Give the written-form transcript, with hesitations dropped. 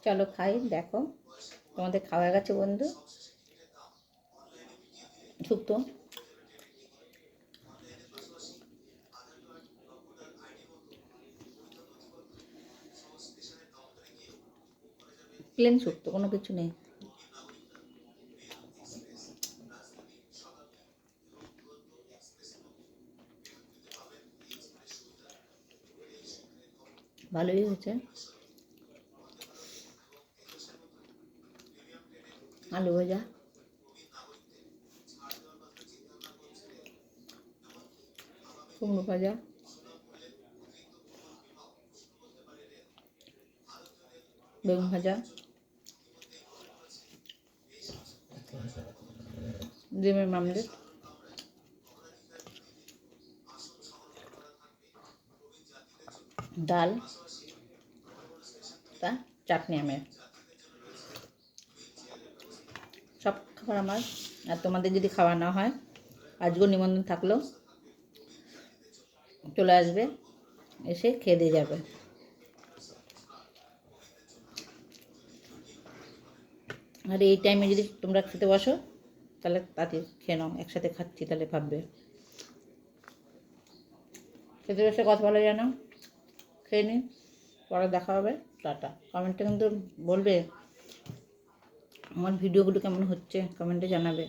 চলো খাই। দেখো তোমাদের খাওয়া গেছে বন্ধু, শুক্তো। প্লেন শুক্তো, কোনো কিছু নেই। ভালোই হয়েছে। আলু ভাজা, কুমড়ো ভাজা, বেগুন ভাজা, ডিমের মামলেট, ডাল, তা চাটনি আমের। সব খাবার আমার। আর তোমাদের যদি খাওয়া না হয়, আজকেও নিমন্ত্রণ থাকলেও চলে আসবে, এসে খেয়ে দিয়ে যাবে। আর এই টাইমে যদি তোমরা খেতে বসো, তাহলে তাড়াতাড়ি খেয়ে নাও। একসাথে খাচ্ছি তাহলে ভাববে। খেতে বসে কথা বলা যেন, খেয়ে নিই, পরে দেখা হবে। টাটা। কমেন্টে কিন্তু বলবে আমার ভিডিওগুলো কেমন হচ্ছে, কমেন্টে জানাবে।